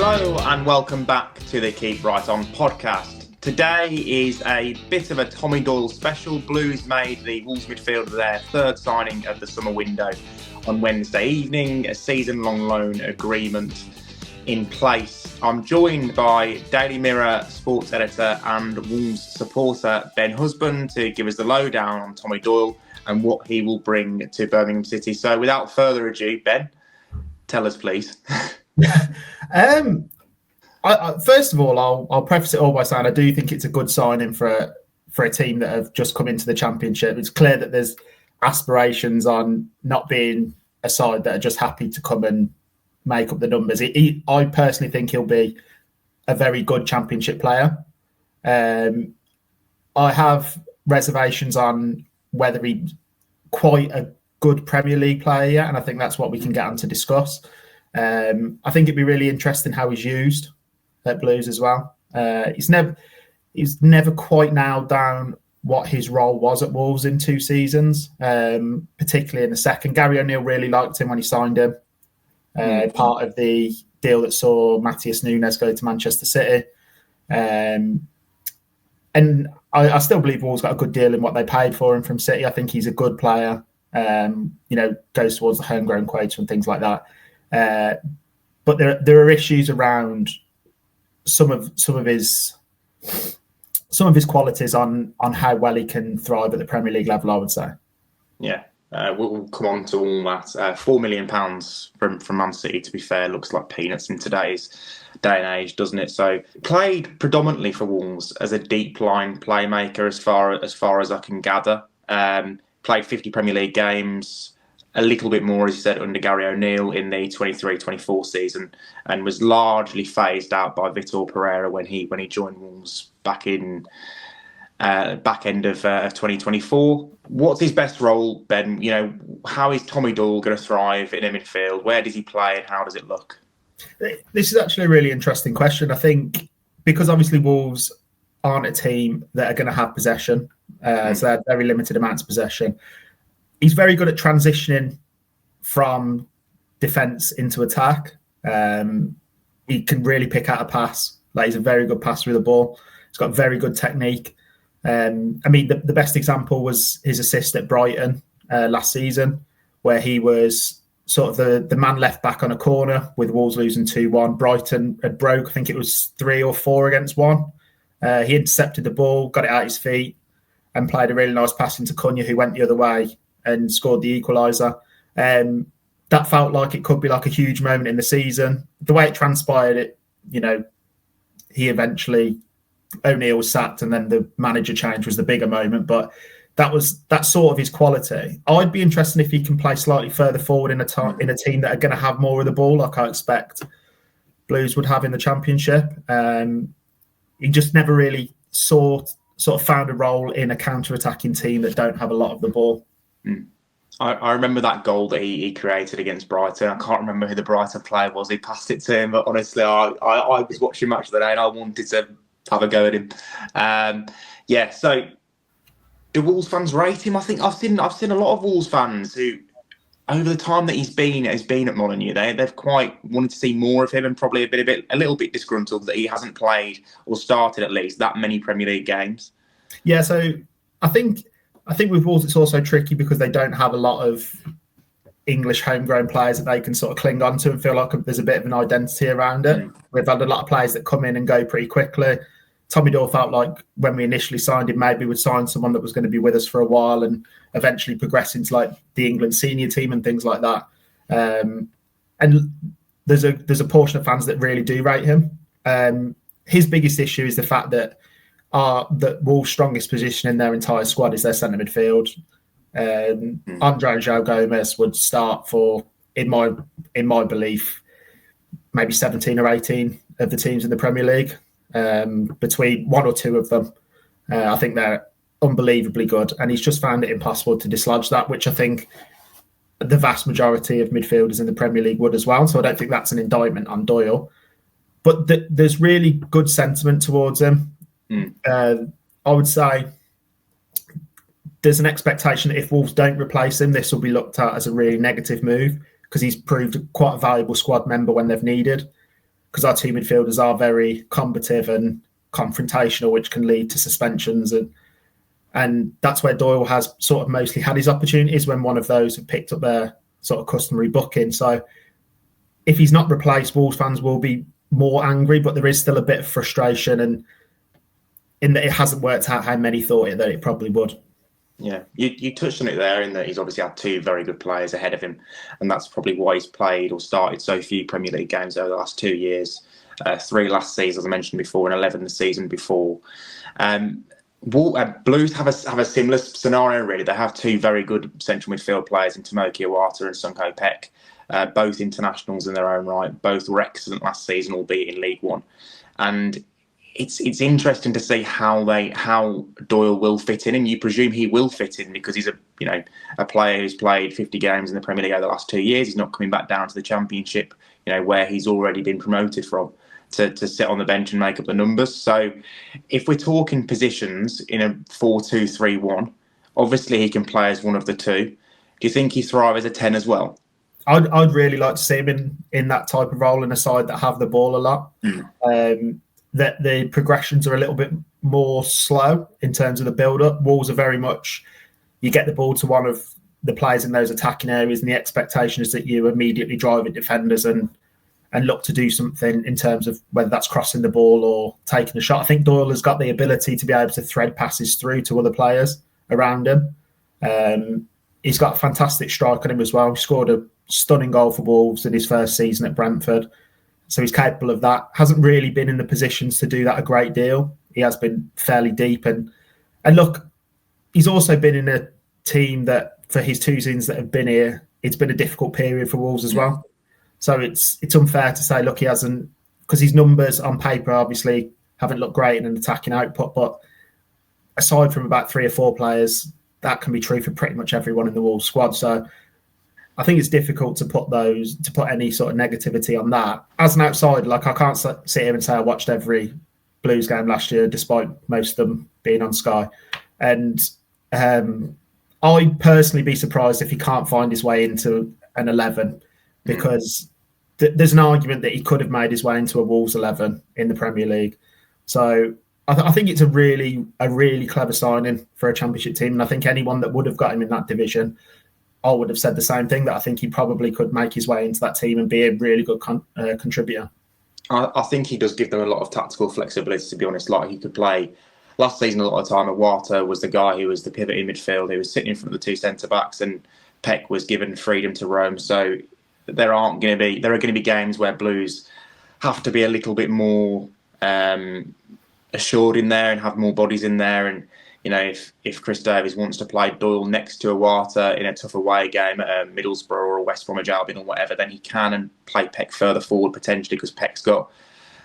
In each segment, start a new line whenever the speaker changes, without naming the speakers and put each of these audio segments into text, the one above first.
Hello and welcome back to the Keep Right On podcast. Today is a bit of a Tommy Doyle special. Blues made the Wolves midfielder their third signing of the summer window on Wednesday evening, a season-long loan agreement in place. I'm joined by Daily Mirror sports editor and Wolves supporter Ben Husband to give us the lowdown on Tommy Doyle and what he will bring to Birmingham City. So without further ado, Ben, tell us please.
First of all, I'll preface it all by saying I do think it's a good signing for a team that have just come into the Championship. It's clear that there's aspirations on not being a side that are just happy to come and make up the numbers. I personally think he'll be a very good Championship player. I have reservations on whether he's quite a good Premier League player yet, and I think that's what we can get on to discuss. I think it'd be really interesting how he's used at Blues as well. He's never quite nailed down what his role was at Wolves in 2 seasons, particularly in the second. Gary O'Neill really liked him when he signed him. Part of the deal that saw Matheus Nunes go to Manchester City. And I still believe Wolves got a good deal in what they paid for him from City. I think he's a good player. Goes towards the homegrown quota and things like that. But there are issues around some of his qualities on how well he can thrive at the Premier League level, I would say.
Yeah, we'll come on to all that. £4 million from Man City, to be fair, looks like peanuts in today's day and age, doesn't it? So played predominantly for Wolves as a deep line playmaker, as far as I can gather. Played 50 Premier League games. A little bit more, as you said, under Gary O'Neill in the 23-24 season, and was largely phased out by Vitor Pereira when he joined Wolves back in back end of 2024. What's his best role, Ben? How is Tommy Doyle going to thrive in a midfield? Where does he play, and how does it look?
This is actually a really interesting question. I think because obviously Wolves aren't a team that are going to have possession, so they have very limited amounts of possession. He's very good at transitioning from defence into attack. He can really pick out a pass. He's a very good passer with the ball. He's got very good technique. The best example was his assist at Brighton last season, where he was sort of the man left back on a corner with Wolves losing 2-1. Brighton had broke, I think it was 3 or 4 against 1. He intercepted the ball, got it at his feet, and played a really nice pass into Cunha, who went the other way and scored the equaliser. That felt like it could be like a huge moment in the season. The way it transpired, he eventually, O'Neill was sacked, and then the manager change was the bigger moment. But that's sort of his quality. I'd be interested if he can play slightly further forward in a team that are going to have more of the ball, like I expect Blues would have in the Championship. He just never really sort of found a role in a counter-attacking team that don't have a lot of the ball.
I remember that goal that he created against Brighton. I can't remember who the Brighton player was. He passed it to him, but honestly, I was watching Match of the Day and I wanted to have a go at him. So do Wolves fans rate him? I think I've seen a lot of Wolves fans who, over the time that he's been at Molineux, they've quite wanted to see more of him, and probably a little bit disgruntled that he hasn't played or started at least that many Premier League games.
Yeah, so I think with Wolves it's also tricky because they don't have a lot of English homegrown players that they can sort of cling on to and feel like there's a bit of an identity around it. We've had a lot of players that come in and go pretty quickly. Tommy Doyle felt like when we initially signed him, maybe we'd sign someone that was going to be with us for a while and eventually progress into like the England senior team and things like that. And there's a portion of fans that really do rate him. His biggest issue is the fact that Wolves' strongest position in their entire squad is their centre midfield. Andre João Gomes would start for, in my belief, maybe 17 or 18 of the teams in the Premier League. Between 1 or 2 of them, I think they're unbelievably good, and he's just found it impossible to dislodge that, which I think the vast majority of midfielders in the Premier League would as well. So I don't think that's an indictment on Doyle, but there's really good sentiment towards him. I would say there's an expectation that if Wolves don't replace him, this will be looked at as a really negative move because he's proved quite a valuable squad member when they've needed. because our two midfielders are very combative and confrontational, which can lead to suspensions. And that's where Doyle has sort of mostly had his opportunities, when one of those have picked up their sort of customary booking. So if he's not replaced, Wolves fans will be more angry, but there is still a bit of frustration, and in that it hasn't worked out how many thought that it probably would.
Yeah, you touched on it there, in that he's obviously had two very good players ahead of him, and that's probably why he's played or started so few Premier League games over the last 2 years. 3 last season, as I mentioned before, and 11 the season before. Blues have a similar scenario, really. They have two very good central midfield players in Tomoki Iwata and Sunko Peck, both internationals in their own right. Both were excellent last season, albeit in League One. And it's interesting to see how Doyle will fit in, and you presume he will fit in because he's a player who's played 50 games in the Premier League over the last 2 years. He's not coming back down to the Championship, where he's already been promoted from, to sit on the bench and make up the numbers. So if we're talking positions in a 4-2-3-1, obviously he can play as one of the two. Do you think he thrives as a 10 as well?
I'd really like to see him in that type of role, in a side that have the ball a lot. That the progressions are a little bit more slow in terms of the build-up. Wolves are very much, you get the ball to one of the players in those attacking areas, and the expectation is that you immediately drive at defenders and look to do something in terms of whether that's crossing the ball or taking a shot. I think Doyle has got the ability to be able to thread passes through to other players around him. He's got a fantastic strike on him as well. He scored a stunning goal for Wolves in his first season at Brentford. So he's capable of that. Hasn't really been in the positions to do that a great deal. He has been fairly deep. And look, he's also been in a team that, for his 2 seasons that have been here, it's been a difficult period for Wolves as well. So it's unfair to say, look, he hasn't, because his numbers on paper obviously haven't looked great in an attacking output. But aside from about 3 or 4 players, that can be true for pretty much everyone in the Wolves squad. So I think it's difficult to put any sort of negativity on that. As an outsider, I can't sit here and say I watched every Blues game last year, despite most of them being on Sky. And I'd personally be surprised if he can't find his way into an 11, because there's an argument that he could have made his way into a Wolves 11 in the Premier League. So I think it's a really clever signing for a Championship team. And I think anyone that would have got him in that division, I would have said the same thing, that I think he probably could make his way into that team and be a really good contributor.
I think he does give them a lot of tactical flexibility, to be honest. Like, he could play last season a lot of time. Iwata was the guy who was the pivot in midfield. He was sitting in front of the 2 centre-backs, and Peck was given freedom to roam. So there are going to be games where Blues have to be a little bit more assured in there and have more bodies in there. And if Chris Davies wants to play Doyle next to Iwata in a tough away game at Middlesbrough or a West Bromwich Albion or whatever, then he can, and play Peck further forward potentially, because Peck's got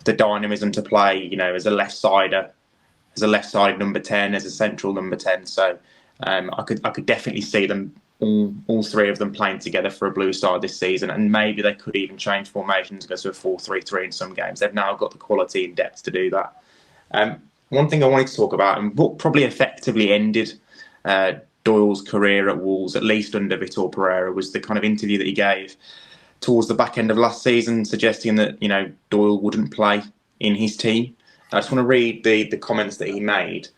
the dynamism to play, as a left-sided number 10, as a central number 10. So I could definitely see them, all 3 of them, playing together for a Blue side this season, and maybe they could even change formations, go to a 4-3-3 in some games. They've now got the quality and depth to do that. One thing I wanted to talk about, and what probably effectively ended Doyle's career at Wolves, at least under Vitor Pereira, was the kind of interview that he gave towards the back end of last season, suggesting that Doyle wouldn't play in his team. I just want to read the comments that he made.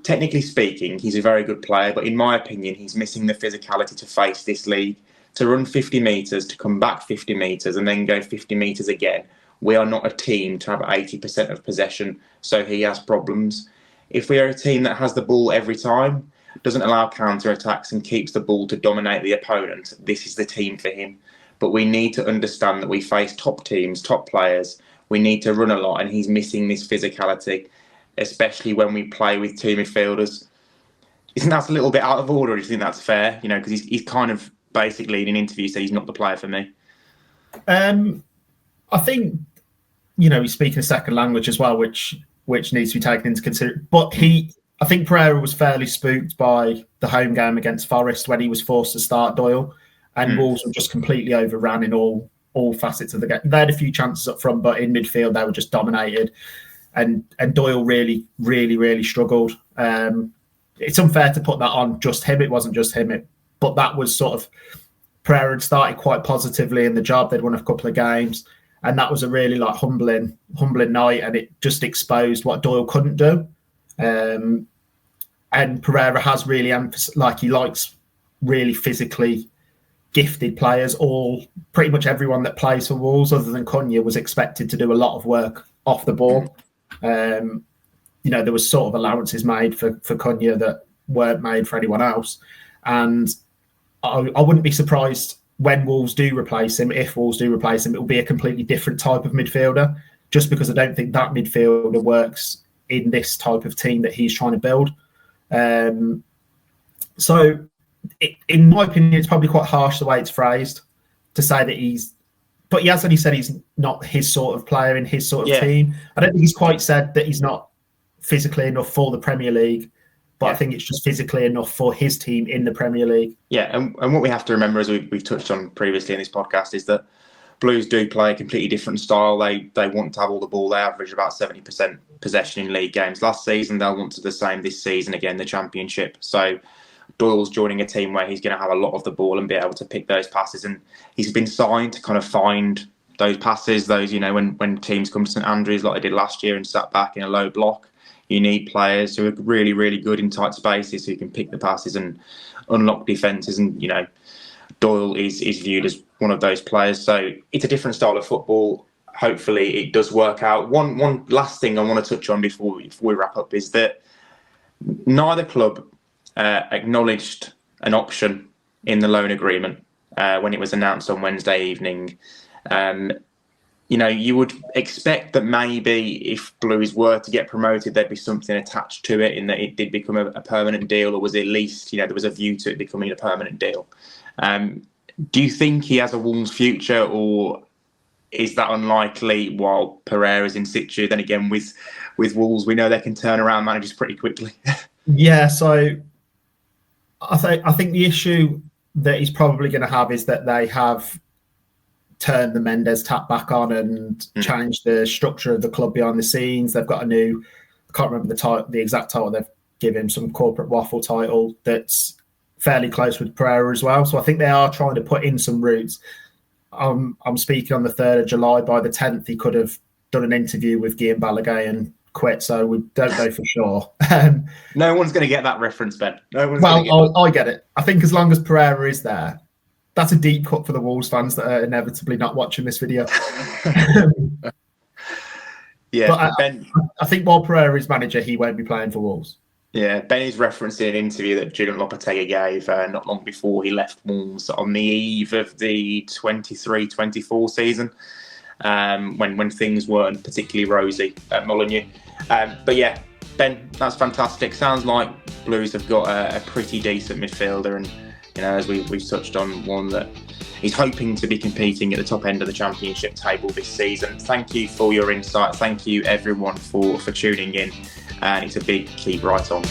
Technically speaking, he's a very good player, but in my opinion, he's missing the physicality to face this league, to run 50 metres, to come back 50 metres, and then go 50 metres again. We are not a team to have 80% of possession, so he has problems. If we are a team that has the ball every time, doesn't allow counter-attacks, and keeps the ball to dominate the opponent, this is the team for him. But we need to understand that we face top teams, top players. We need to run a lot, and he's missing this physicality, especially when we play with 2 midfielders. Isn't that a little bit out of order, or do you think that's fair? Because he's kind of basically in an interview said he's not the player for me.
I think, he's speaking a second language as well, which needs to be taken into consideration. But I think Pereira was fairly spooked by the home game against Forest when he was forced to start Doyle, and Wolves were just completely overran in all facets of the game. They had a few chances up front, but in midfield they were just dominated, and Doyle really, really, really struggled. It's unfair to put that on just him. It wasn't just him, but that was sort of, Pereira had started quite positively in the job. They'd won a couple of games. and that was a really like humbling night, and it just exposed what Doyle couldn't do. And Pereira has really he likes really physically gifted players. Pretty much everyone that plays for Wolves, other than Cunha, was expected to do a lot of work off the ball. There was sort of allowances made for Cunha that weren't made for anyone else. And I wouldn't be surprised when Wolves do replace him, if Wolves do replace him, it will be a completely different type of midfielder, just because I don't think that midfielder works in this type of team that he's trying to build. So in my opinion, it's probably quite harsh the way it's phrased to say that but he has only said he's not his sort of player in his sort of team. I don't think he's quite said that he's not physically enough for the Premier League, but I think it's just physically enough for his team in the Premier League. Yeah,
and what we have to remember, as we've touched on previously in this podcast, is that Blues do play a completely different style. They want to have all the ball. They average about 70% possession in league games last season. They'll want to do the same this season, again, the Championship. So Doyle's joining a team where he's going to have a lot of the ball and be able to pick those passes. And he's been signed to kind of find those passes, when teams come to St Andrews like they did last year and sat back in a low block. You need players who are really, really good in tight spaces who can pick the passes and unlock defences. And, Doyle is viewed as one of those players. So it's a different style of football. Hopefully it does work out. One last thing I want to touch on before we wrap up is that neither club acknowledged an option in the loan agreement when it was announced on Wednesday evening. You would expect that maybe if Blues were to get promoted, there'd be something attached to it in that it did become a permanent deal, or was at least, there was a view to it becoming a permanent deal. Do you think he has a Wolves future, or is that unlikely while Pereira's in situ? Then again, with Wolves, we know they can turn around managers pretty quickly.
Yeah, so I think the issue that he's probably going to have is that they have turned the Mendes tap back on and changed the structure of the club behind the scenes. They've got a new, I can't remember the exact title they've given him, some corporate waffle title that's fairly close with Pereira as well. So I think they are trying to put in some roots. I'm speaking on the 3rd of July. By the 10th, he could have done an interview with Guillaume Balaguer and quit. So we don't know for sure.
No one's going to get that reference, Ben.
I get it. I think as long as Pereira is there, that's a deep cut for the Wolves fans that are inevitably not watching this video.
Yeah,
but I think while Pereira is manager, he won't be playing for Wolves.
Yeah, Ben is referencing an interview that Julian Lopetegui gave not long before he left Wolves on the eve of the 23-24 season, when things weren't particularly rosy at Molineux. But yeah, Ben, that's fantastic. Sounds like Blues have got a pretty decent midfielder, and as we've touched on, one that he's hoping to be competing at the top end of the Championship table this season. Thank you for your insight. Thank you everyone for tuning in. And it's a big keep right on.